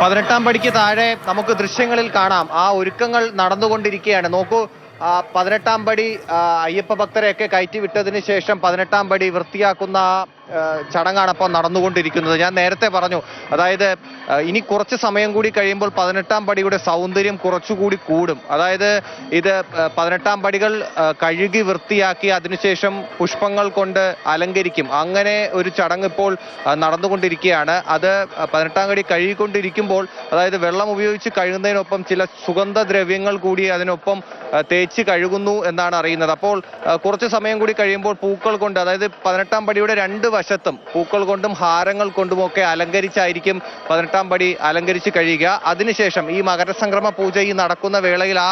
18-ാം പടിക്ക് താഴെ നമുക്ക് ദൃശ്യങ്ങളിൽ കാണാം ആ ഒരുക്കങ്ങൾ നടന്നുകൊണ്ടിരിക്കുകയാണ്. നോക്കൂ, 18-ാം പടി അയ്യപ്പ ഭക്തരെയൊക്കെ കയറ്റി വിട്ടതിന് ശേഷം 18-ാം പടി വൃത്തിയാക്കുന്ന ചടങ്ങാണ് അപ്പോൾ നടന്നുകൊണ്ടിരിക്കുന്നത്. ഞാൻ നേരത്തെ പറഞ്ഞു, അതായത് ഇനി കുറച്ച് സമയം കൂടി കഴിയുമ്പോൾ 18-ാം പടിയുടെ സൗന്ദര്യം കുറച്ചുകൂടി കൂടും. അതായത് ഇത് 18-ാം പടികൾ കഴുകി വൃത്തിയാക്കി അതിനുശേഷം പുഷ്പങ്ങൾ കൊണ്ട് അലങ്കരിക്കും. അങ്ങനെ ഒരു ചടങ്ങ് ഇപ്പോൾ നടന്നുകൊണ്ടിരിക്കുകയാണ്. അത് 18-ാം പടി കഴുകിക്കൊണ്ടിരിക്കുമ്പോൾ, അതായത് വെള്ളം ഉപയോഗിച്ച് കഴുകുന്നതിനൊപ്പം ചില സുഗന്ധദ്രവ്യങ്ങൾ കൂടി അതിനൊപ്പം തേച്ച് കഴുകുന്നു എന്നാണ് അറിയുന്നത്. അപ്പോൾ കുറച്ച് സമയം കൂടി കഴിയുമ്പോൾ പൂക്കൾ കൊണ്ട്, അതായത് 18-ാം പടിയുടെ രണ്ട് വശത്തും പൂക്കൾ കൊണ്ടും ഹാരങ്ങൾ കൊണ്ടുമൊക്കെ അലങ്കരിച്ചായിരിക്കും 18-ാം പടി അലങ്കരിച്ച് കഴിയുക. അതിനുശേഷം ഈ മകരസംക്രമ പൂജ ഈ നടക്കുന്ന വേളയിൽ ആ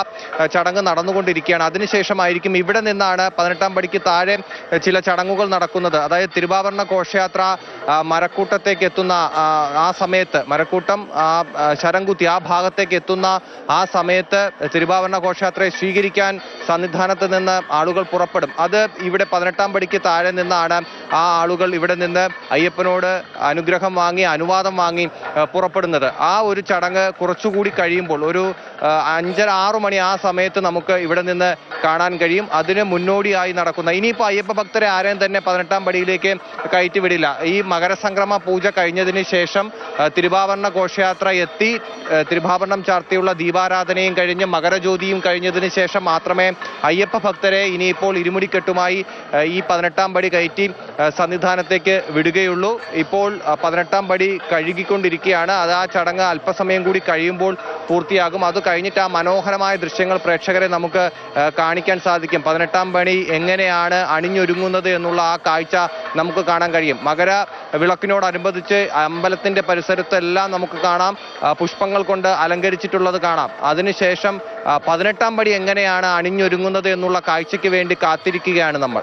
ചടങ്ങ് നടന്നുകൊണ്ടിരിക്കുകയാണ്. അതിനുശേഷമായിരിക്കും ഇവിടെ നിന്നാണ് 18-ാം പടിക്ക് താഴെ ചില ചടങ്ങുകൾ നടക്കുന്നത്. അതായത് തിരുവാഭരണ ഘോഷയാത്ര മരക്കൂട്ടത്തേക്ക് എത്തുന്ന ആ സമയത്ത്, മരക്കൂട്ടം ശരംകുത്തി ആ ഭാഗത്തേക്ക് എത്തുന്ന ആ സമയത്ത് തിരുവാഭരണ ഘോഷയാത്രയെ സ്വീകരിക്കാൻ സന്നിധാനത്ത് നിന്ന് ആളുകൾ പുറപ്പെടും. അത് ഇവിടെ 18-ാം പടിക്ക് താഴെ നിന്നാണ് ആ ആളുകൾ ഇവിടെ നിന്ന് അയ്യപ്പനോട് അനുഗ്രഹം വാങ്ങി, അനുവാദം വാങ്ങി പുറപ്പെടുന്നത്. ആ ഒരു ചടങ്ങ് കുറച്ചുകൂടി കഴിയുമ്പോൾ, ഒരു 5-6 മണി ആ സമയത്ത് നമുക്ക് ഇവിടെ നിന്ന് കാണാൻ കഴിയും. അതിന് മുന്നോടിയായി നടക്കുന്ന, ഇനിയിപ്പോൾ അയ്യപ്പ ഭക്തരെ ആരെയും തന്നെ 18-ാം പടിയിലേക്ക് കയറ്റിവിടില്ല. ഈ മകരസംക്രമ പൂജ കഴിഞ്ഞതിന് ശേഷം തിരുവാഭരണ ഘോഷയാത്ര എത്തി തിരുവാഭരണം ചാർത്തിയുള്ള ദീപാരാധനയും കഴിഞ്ഞ് മകരജ്യോതിയും കഴിഞ്ഞതിന് ശേഷം മാത്രമേ അയ്യപ്പ ഭക്തരെ ഇനിയിപ്പോൾ ഇരുമുടിക്കെട്ടുമായി ഈ 18-ാം പടി കയറ്റി സന്നിധാനത്തേക്ക് വിടുകയുള്ളൂ. ഇപ്പോൾ 18-ാം പടി കഴുകിക്കൊണ്ടിരിക്കുകയാണ്. അത് ആ ചടങ്ങ് അല്പസമയം കൂടി കഴിയുമ്പോൾ പൂർത്തിയാകും. അത് കഴിഞ്ഞിട്ട് ആ മനോഹരമായ ദൃശ്യങ്ങൾ പ്രേക്ഷകരെ നമുക്ക് കാണിക്കാൻ സാധിക്കും. 18-ാം പടി എങ്ങനെയാണ് അണിഞ്ഞൊരുങ്ങുന്നത് എന്നുള്ള ആ കാഴ്ച നമുക്ക് കാണാൻ കഴിയും. മകര വിളക്കിനോടനുബന്ധിച്ച് അമ്പലത്തിന്റെ പരിസരത്തെല്ലാം നമുക്ക് കാണാം, പുഷ്പങ്ങൾ കൊണ്ട് അലങ്കരിച്ചിട്ടുള്ളത് കാണാം. അതിനുശേഷം 18-ാം പടി എങ്ങനെയാണ് അണിഞ്ഞൊരുങ്ങുന്നത് എന്നുള്ള കാഴ്ചയ്ക്ക് വേണ്ടി കാത്തിരിക്കുകയാണ് നമ്മൾ.